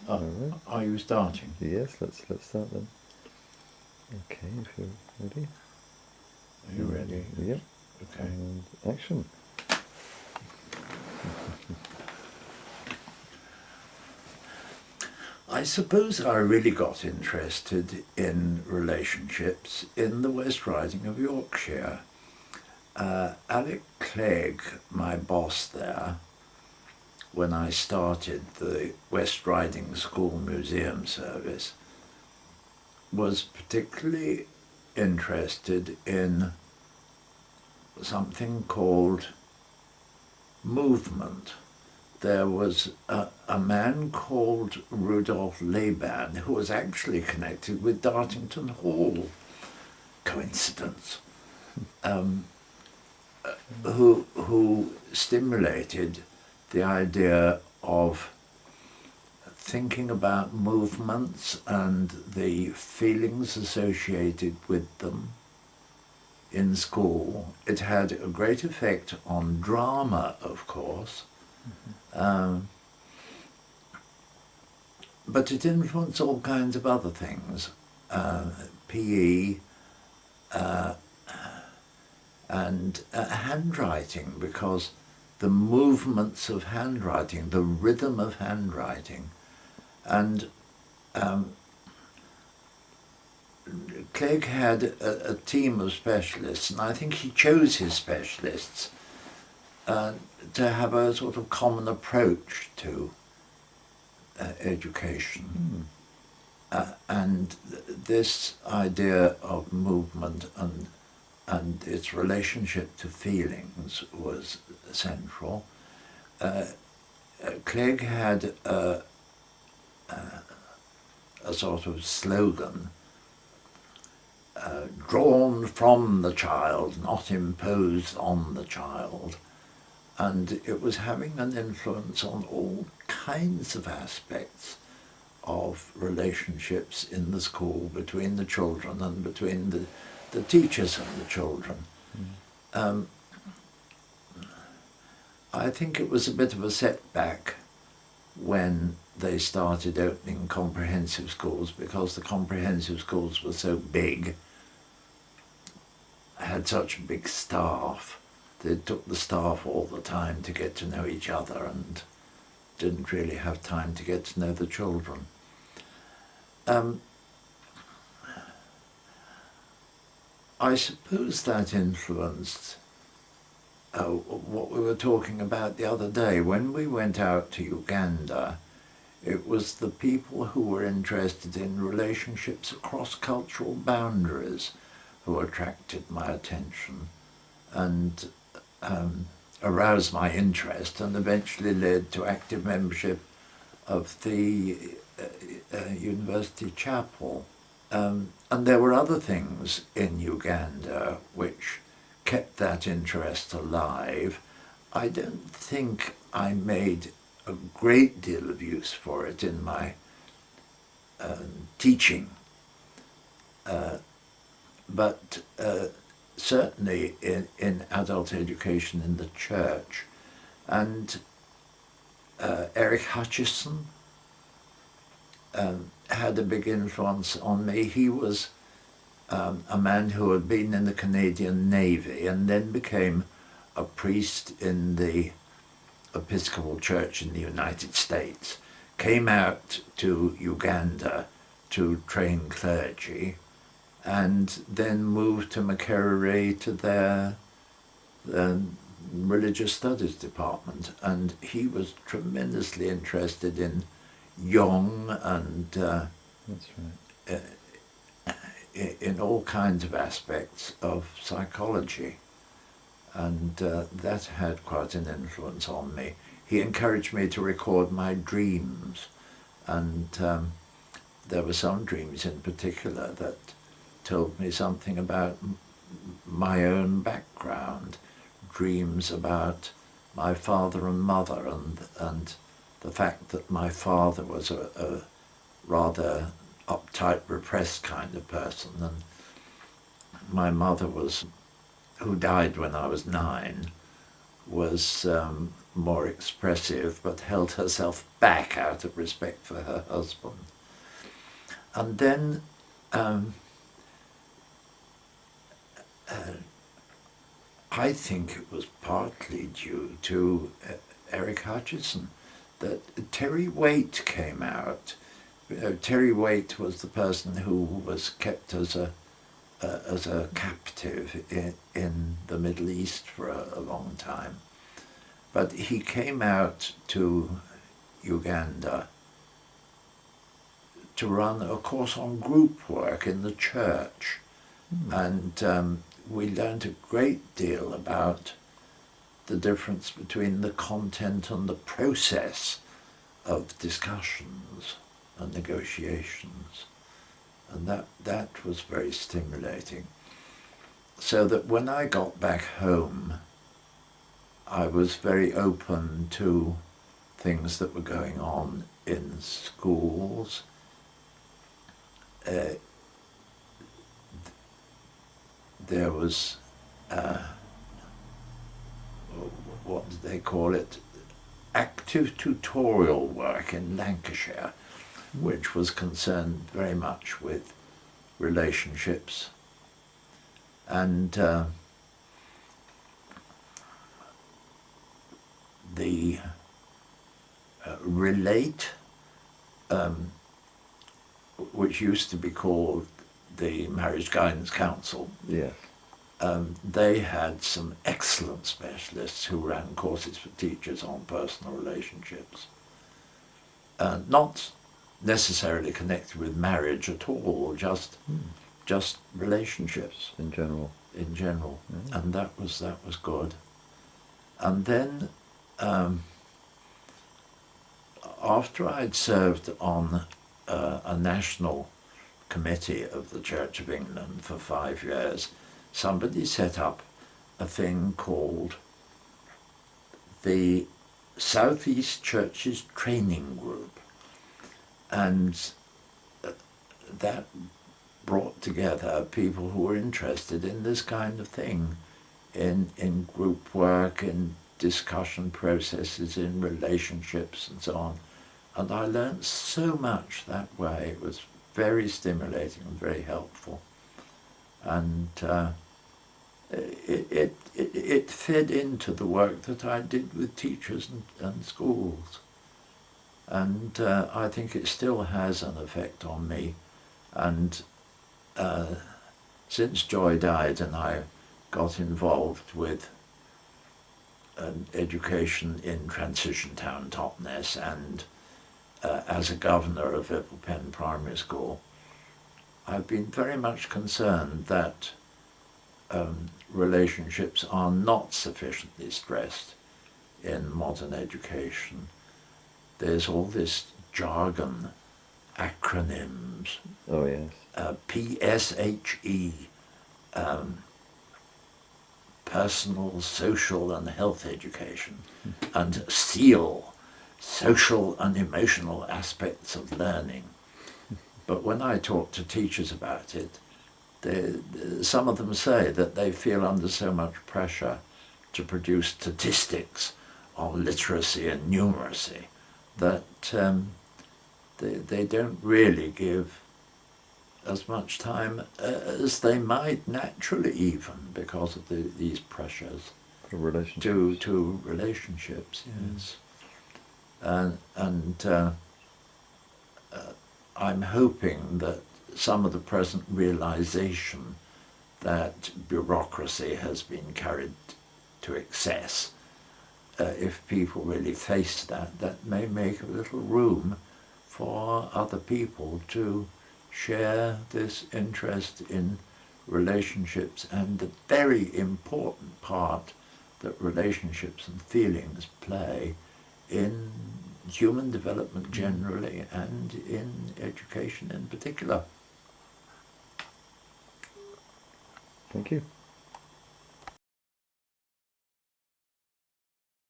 Alright. Are you starting? Yes, let's start then. Okay, if you're ready. Are you ready? Yep. Okay. And action. I suppose I really got interested in relationships in the West Riding of Yorkshire. Alec Clegg, my boss there, when I started the West Riding School Museum service, was particularly interested in something called movement. There was a man called Rudolf Laban who was actually connected with Dartington Hall. Coincidence. Who stimulated the idea of thinking about movements and the feelings associated with them in school. It had a great effect on drama, of course, but it influenced all kinds of other things, PE, and handwriting, because the movements of handwriting, the rhythm of handwriting, and Clegg had a team of specialists, and I think he chose his specialists to have a sort of common approach to education. And this idea of movement and its relationship to feelings was central. Clegg had a sort of slogan, drawn from the child, not imposed on the child. And it was having an influence on all kinds of aspects of relationships in the school between the children and between the teachers and the children. I think it was a bit of a setback when they started opening comprehensive schools, because the comprehensive schools were so big, had such a big staff. They took the staff all the time to get to know each other and didn't really have time to get to know the children. I suppose that influenced what we were talking about the other day. When we went out to Uganda, it was the people who were interested in relationships across cultural boundaries who attracted my attention and aroused my interest, and eventually led to active membership of the University Chapel. And there were other things in Uganda which kept that interest alive. I don't think I made a great deal of use for it in my teaching, but certainly in adult education in the church. And Eric Hutchison had a big influence on me. He was a man who had been in the Canadian Navy and then became a priest in the Episcopal Church in the United States, came out to Uganda to train clergy, and then moved to Makerere to their religious studies department. And he was tremendously interested in Jung and That's right. In all kinds of aspects of psychology. And that had quite an influence on me. He encouraged me to record my dreams, and there were some dreams in particular that told me something about my own background, dreams about my father and mother, and the fact that my father was a rather uptight, repressed kind of person, and my mother was, who died when I was 9, was more expressive, but held herself back out of respect for her husband. And then I think it was partly due to Eric Hutchison that Terry Waite came out. Terry Waite was the person who was kept as a captive in the Middle East for a long time. But he came out to Uganda to run a course on group work in the church. And we learned a great deal about the difference between the content and the process of discussions and negotiations. And that was very stimulating. So that when I got back home, I was very open to things that were going on in schools. There was, what did they call it, active tutorial work in Lancashire, which was concerned very much with relationships. And the Relate, which used to be called the Marriage Guidance Council, Yes. they had some excellent specialists who ran courses for teachers on personal relationships. Not necessarily connected with marriage at all, just relationships In general. in general. Yeah. And that was good. And then after I'd served on a national committee of the Church of England for 5 years, somebody set up a thing called the South East Churches Training Group, and that brought together people who were interested in this kind of thing, in group work, in discussion processes, in relationships and so on. And I learned so much that way. It was very stimulating and very helpful. And it fed into the work that I did with teachers and schools. And I think it still has an effect on me. And since Joy died and I got involved with education in Transition Town, Totnes, and as a governor of Little Pen Primary School, I've been very much concerned that relationships are not sufficiently stressed in modern education. There's all this jargon, acronyms, Oh, yes. PSHE, personal, social and health education, and SEAL, social and emotional aspects of learning. But when I talk to teachers about it, some of them say that they feel under so much pressure to produce statistics on literacy and numeracy that they don't really give as much time as they might naturally, even because of these pressures For relationships. to relationships. Yes, and I'm hoping that some of the present realization that bureaucracy has been carried to excess, if people really face that may make a little room for other people to share this interest in relationships and the very important part that relationships and feelings play in human development generally and in education in particular. Thank you.